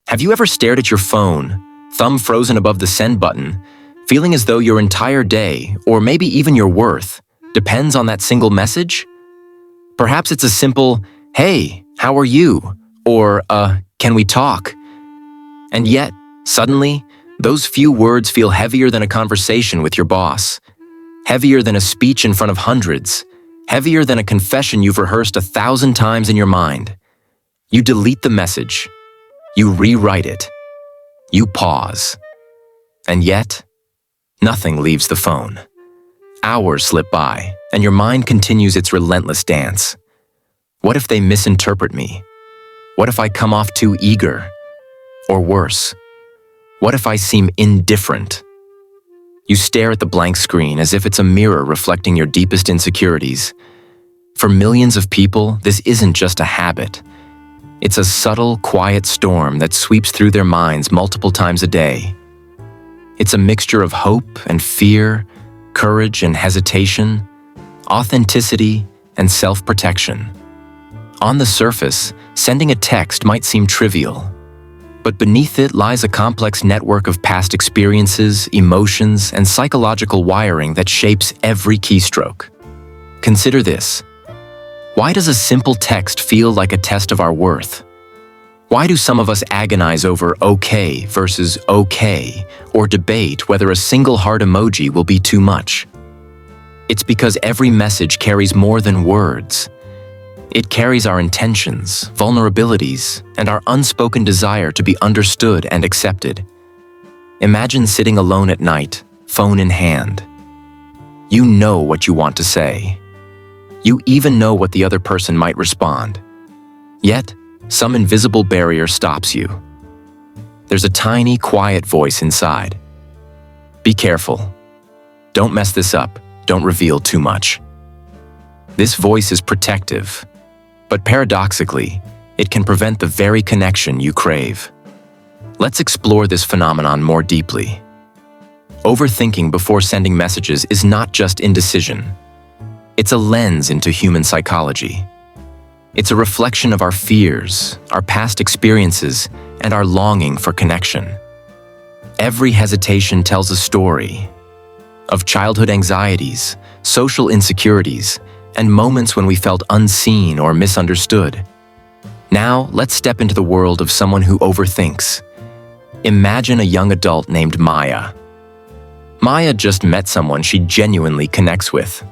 Have you ever stared at your phone, thumb frozen above the send button, feeling as though your entire day, or maybe even your worth, depends on that single message? Perhaps it's a simple, "Hey, how are you?" or "Can we talk?" And yet, suddenly, those few words feel heavier than a conversation with your boss, heavier than a speech in front of hundreds, heavier than a confession you've rehearsed 1,000 times in your mind. You delete the message. You rewrite it. You pause. And yet, nothing leaves the phone. Hours slip by, and your mind continues its relentless dance. What if they misinterpret me? What if I come off too eager? Or worse, what if I seem indifferent? You stare at the blank screen as if it's a mirror reflecting your deepest insecurities. For millions of people, this isn't just a habit. It's a subtle, quiet storm that sweeps through their minds multiple times a day. It's a mixture of hope and fear, courage and hesitation, authenticity and self-protection. On the surface, sending a text might seem trivial, but beneath it lies a complex network of past experiences, emotions, and psychological wiring that shapes every keystroke. Consider this. Why does a simple text feel like a test of our worth? Why do some of us agonize over okay versus okay, or debate whether a single heart emoji will be too much? It's because every message carries more than words. It carries our intentions, vulnerabilities, and our unspoken desire to be understood and accepted. Imagine sitting alone at night, phone in hand. You know what you want to say. You even know what the other person might respond. Yet, some invisible barrier stops you. There's a tiny, quiet voice inside. Be careful. Don't mess this up. Don't reveal too much. This voice is protective, but paradoxically, it can prevent the very connection you crave. Let's explore this phenomenon more deeply. Overthinking before sending messages is not just indecision. It's a lens into human psychology. It's a reflection of our fears, our past experiences, and our longing for connection. Every hesitation tells a story of childhood anxieties, social insecurities, and moments when we felt unseen or misunderstood. Now, let's step into the world of someone who overthinks. Imagine a young adult named Maya. Maya just met someone she genuinely connects with.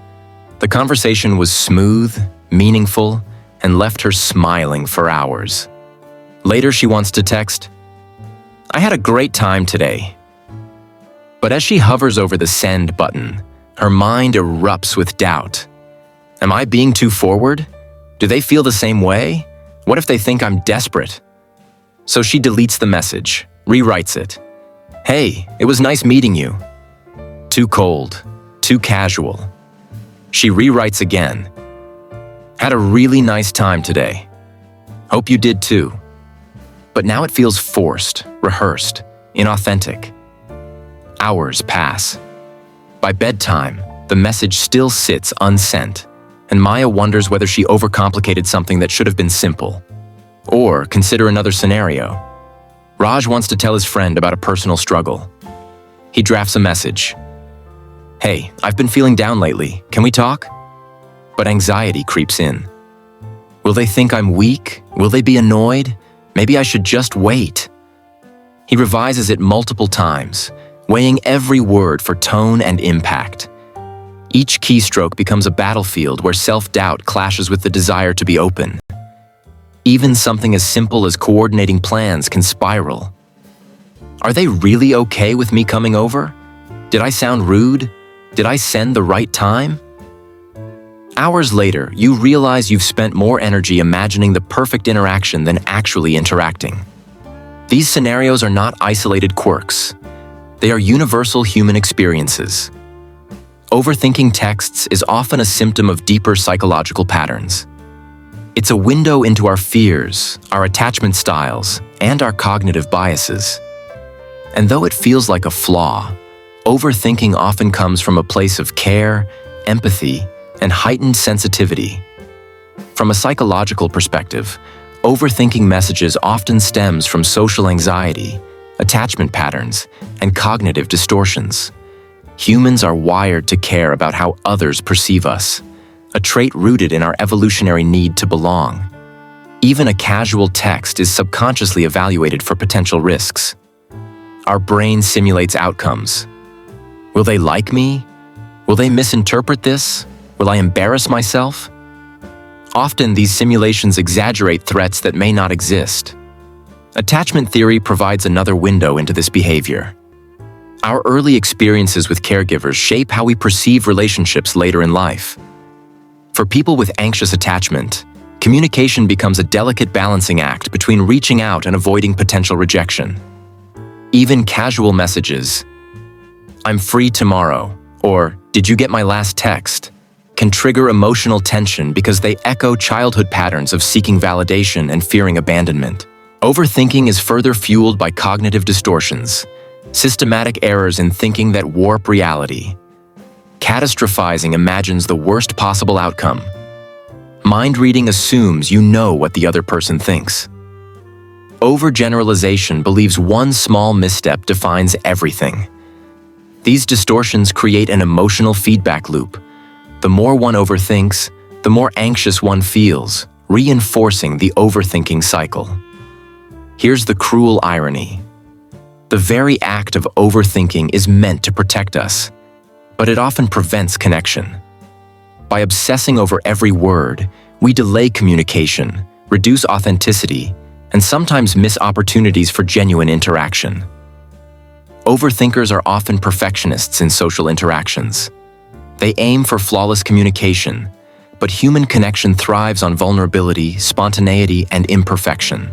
The conversation was smooth, meaningful, and left her smiling for hours. Later, she wants to text, "I had a great time today." But as she hovers over the send button, her mind erupts with doubt. Am I being too forward? Do they feel the same way? What if they think I'm desperate? So she deletes the message, rewrites it. "Hey, it was nice meeting you." Too cold, too casual. She rewrites again. "Had a really nice time today. Hope you did too." But now it feels forced, rehearsed, inauthentic. Hours pass. By bedtime, the message still sits unsent, and Maya wonders whether she overcomplicated something that should have been simple. Or consider another scenario. Raj wants to tell his friend about a personal struggle. He drafts a message. "Hey, I've been feeling down lately. Can we talk?" But anxiety creeps in. Will they think I'm weak? Will they be annoyed? Maybe I should just wait. He revises it multiple times, weighing every word for tone and impact. Each keystroke becomes a battlefield where self-doubt clashes with the desire to be open. Even something as simple as coordinating plans can spiral. Are they really okay with me coming over? Did I sound rude? Did I send the right time? Hours later, you realize you've spent more energy imagining the perfect interaction than actually interacting. These scenarios are not isolated quirks. They are universal human experiences. Overthinking texts is often a symptom of deeper psychological patterns. It's a window into our fears, our attachment styles, and our cognitive biases. And though it feels like a flaw, overthinking often comes from a place of care, empathy, and heightened sensitivity. From a psychological perspective, overthinking messages often stems from social anxiety, attachment patterns, and cognitive distortions. Humans are wired to care about how others perceive us, a trait rooted in our evolutionary need to belong. Even a casual text is subconsciously evaluated for potential risks. Our brain simulates outcomes. Will they like me? Will they misinterpret this? Will I embarrass myself? Often, these simulations exaggerate threats that may not exist. Attachment theory provides another window into this behavior. Our early experiences with caregivers shape how we perceive relationships later in life. For people with anxious attachment, communication becomes a delicate balancing act between reaching out and avoiding potential rejection. Even casual messages, "I'm free tomorrow," or "Did you get my last text?" can trigger emotional tension because they echo childhood patterns of seeking validation and fearing abandonment. Overthinking is further fueled by cognitive distortions, systematic errors in thinking that warp reality. Catastrophizing imagines the worst possible outcome. Mind reading assumes you know what the other person thinks. Overgeneralization believes one small misstep defines everything. These distortions create an emotional feedback loop. The more one overthinks, the more anxious one feels, reinforcing the overthinking cycle. Here's the cruel irony. The very act of overthinking is meant to protect us, but it often prevents connection. By obsessing over every word, we delay communication, reduce authenticity, and sometimes miss opportunities for genuine interaction. Overthinkers are often perfectionists in social interactions. They aim for flawless communication, but human connection thrives on vulnerability, spontaneity, and imperfection.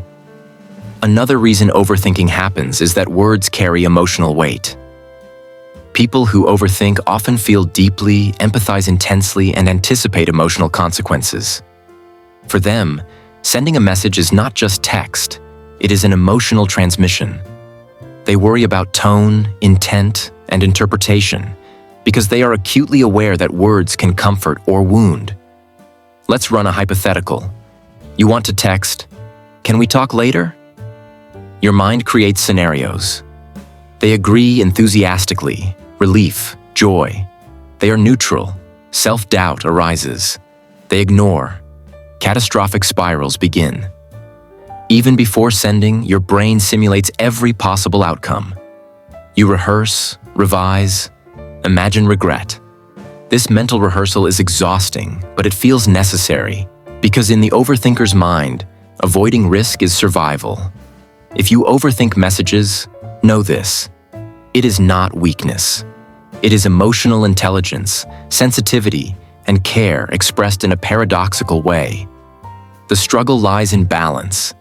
Another reason overthinking happens is that words carry emotional weight. People who overthink often feel deeply, empathize intensely, and anticipate emotional consequences. For them, sending a message is not just text, it is an emotional transmission. They worry about tone, intent, and interpretation because they are acutely aware that words can comfort or wound. Let's run a hypothetical. You want to text, "Can we talk later?" Your mind creates scenarios. They agree enthusiastically, relief, joy. They are neutral, self-doubt arises. They ignore. Catastrophic spirals begin. Even before sending, your brain simulates every possible outcome. You rehearse, revise, imagine regret. This mental rehearsal is exhausting, but it feels necessary, because in the overthinker's mind, avoiding risk is survival. If you overthink messages, know this: it is not weakness. It is emotional intelligence, sensitivity, and care expressed in a paradoxical way. The struggle lies in balance,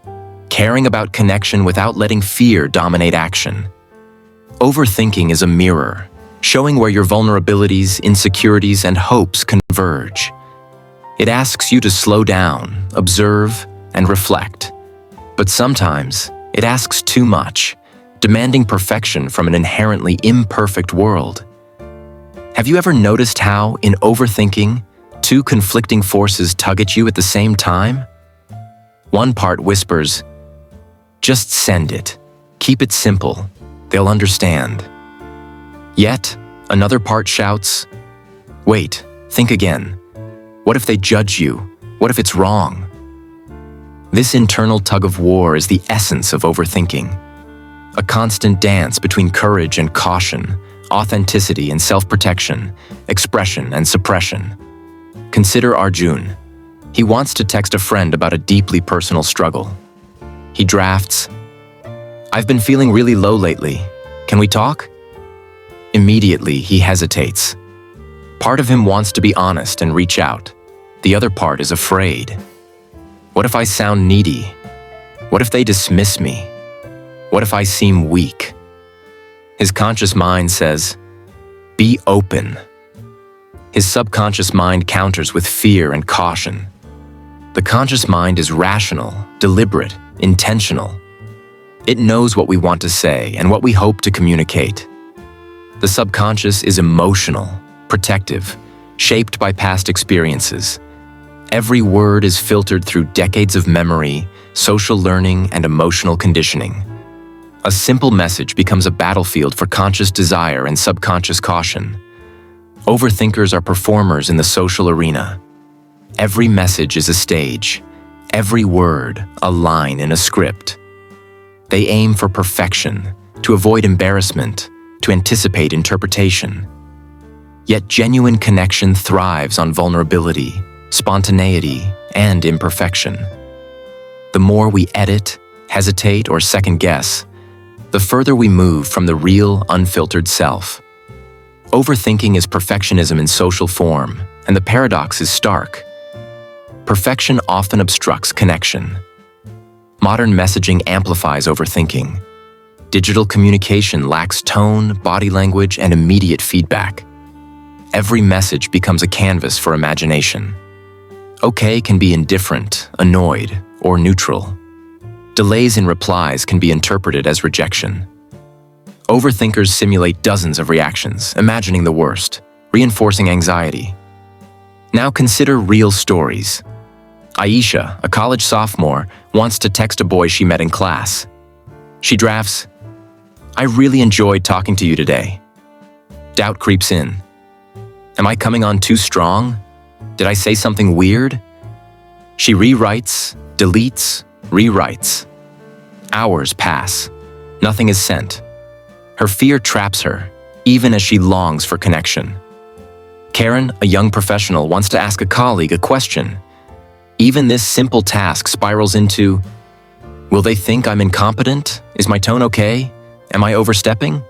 caring about connection without letting fear dominate action. Overthinking is a mirror, showing where your vulnerabilities, insecurities, and hopes converge. It asks you to slow down, observe, and reflect. But sometimes, it asks too much, demanding perfection from an inherently imperfect world. Have you ever noticed how, in overthinking, two conflicting forces tug at you at the same time? One part whispers, "Just send it. Keep it simple. They'll understand." Yet, another part shouts, "Wait, think again. What if they judge you? What if it's wrong?" This internal tug-of-war is the essence of overthinking. A constant dance between courage and caution, authenticity and self-protection, expression and suppression. Consider Arjun. He wants to text a friend about a deeply personal struggle. He drafts, "I've been feeling really low lately. Can we talk?" Immediately, he hesitates. Part of him wants to be honest and reach out. The other part is afraid. What if I sound needy? What if they dismiss me? What if I seem weak? His conscious mind says, "Be open." His subconscious mind counters with fear and caution. The conscious mind is rational, deliberate, intentional. It knows what we want to say and what we hope to communicate. The subconscious is emotional, protective, shaped by past experiences. Every word is filtered through decades of memory, social learning, and emotional conditioning. A simple message becomes a battlefield for conscious desire and subconscious caution. Overthinkers are performers in the social arena. Every message is a stage, every word a line in a script. They aim for perfection, to avoid embarrassment, to anticipate interpretation. Yet genuine connection thrives on vulnerability, spontaneity, and imperfection. The more we edit, hesitate, or second-guess, the further we move from the real, unfiltered self. Overthinking is perfectionism in social form, and the paradox is stark. Perfection often obstructs connection. Modern messaging amplifies overthinking. Digital communication lacks tone, body language, and immediate feedback. Every message becomes a canvas for imagination. Okay can be indifferent, annoyed, or neutral. Delays in replies can be interpreted as rejection. Overthinkers simulate dozens of reactions, imagining the worst, reinforcing anxiety. Now consider real stories. Aisha, a college sophomore, wants to text a boy she met in class. She drafts, "I really enjoyed talking to you today." Doubt creeps in. Am I coming on too strong? Did I say something weird? She rewrites, deletes, rewrites. Hours pass. Nothing is sent. Her fear traps her, even as she longs for connection. Karen, a young professional, wants to ask a colleague a question. Even this simple task spirals into, will they think I'm incompetent? Is my tone okay? Am I overstepping?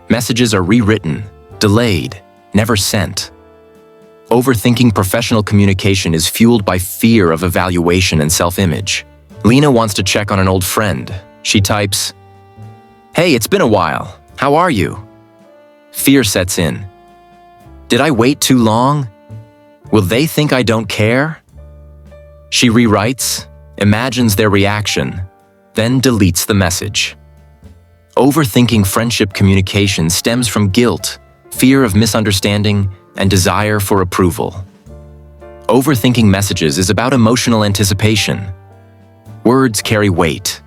Messages are rewritten, delayed, never sent. Overthinking professional communication is fueled by fear of evaluation and self-image. Lena wants to check on an old friend. She types, "Hey, it's been a while. How are you?" Fear sets in. Did I wait too long? Will they think I don't care? She rewrites, imagines their reaction, then deletes the message. Overthinking friendship communication stems from guilt, fear of misunderstanding, and desire for approval. Overthinking messages is about emotional anticipation. Words carry weight.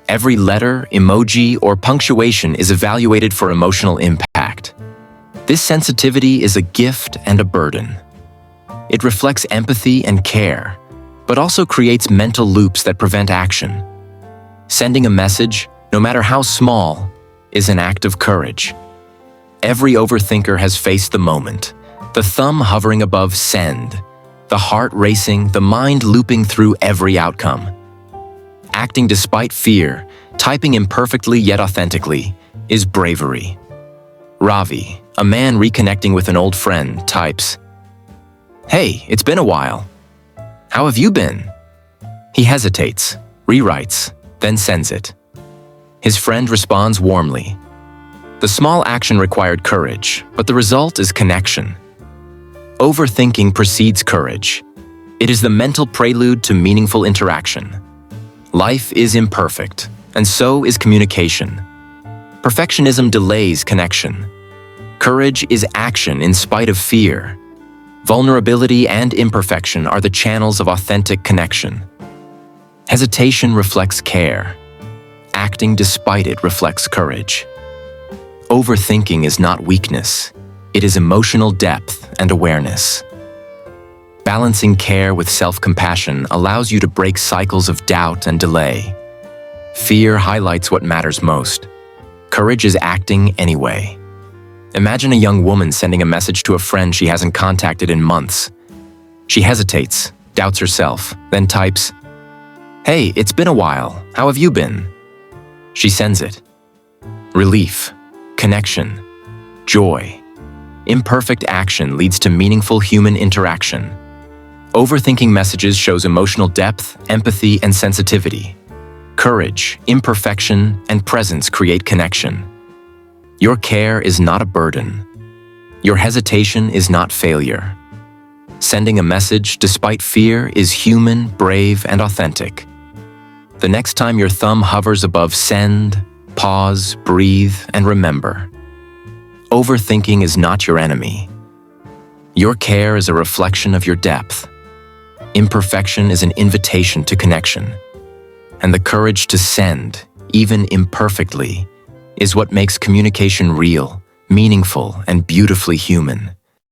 Every letter, emoji, or punctuation is evaluated for emotional impact. This sensitivity is a gift and a burden. It reflects empathy and care, but also creates mental loops that prevent action. Sending a message, no matter how small, is an act of courage. Every overthinker has faced the moment, the thumb hovering above send, the heart racing, the mind looping through every outcome. Acting despite fear, typing imperfectly yet authentically, is bravery. Ravi, a man reconnecting with an old friend, types, "Hey, it's been a while. How have you been?" He hesitates, rewrites, then sends it. His friend responds warmly. The small action required courage, but the result is connection. Overthinking precedes courage. It is the mental prelude to meaningful interaction. Life is imperfect, and so is communication. Perfectionism delays connection. Courage is action in spite of fear. Vulnerability and imperfection are the channels of authentic connection. Hesitation reflects care. Acting despite it reflects courage. Overthinking is not weakness. It is emotional depth and awareness. Balancing care with self-compassion allows you to break cycles of doubt and delay. Fear highlights what matters most. Courage is acting anyway. Imagine a young woman sending a message to a friend she hasn't contacted in months. She hesitates, doubts herself, then types, "Hey, it's been a while. How have you been?" She sends it. Relief, connection, joy. Imperfect action leads to meaningful human interaction. Overthinking messages shows emotional depth, empathy, and sensitivity. Courage, imperfection, and presence create connection. Your care is not a burden. Your hesitation is not failure. Sending a message despite fear is human, brave, and authentic. The next time your thumb hovers above send, pause, breathe, and remember. Overthinking is not your enemy. Your care is a reflection of your depth. Imperfection is an invitation to connection. and the courage to send, even imperfectly, is what makes communication real, meaningful, and beautifully human.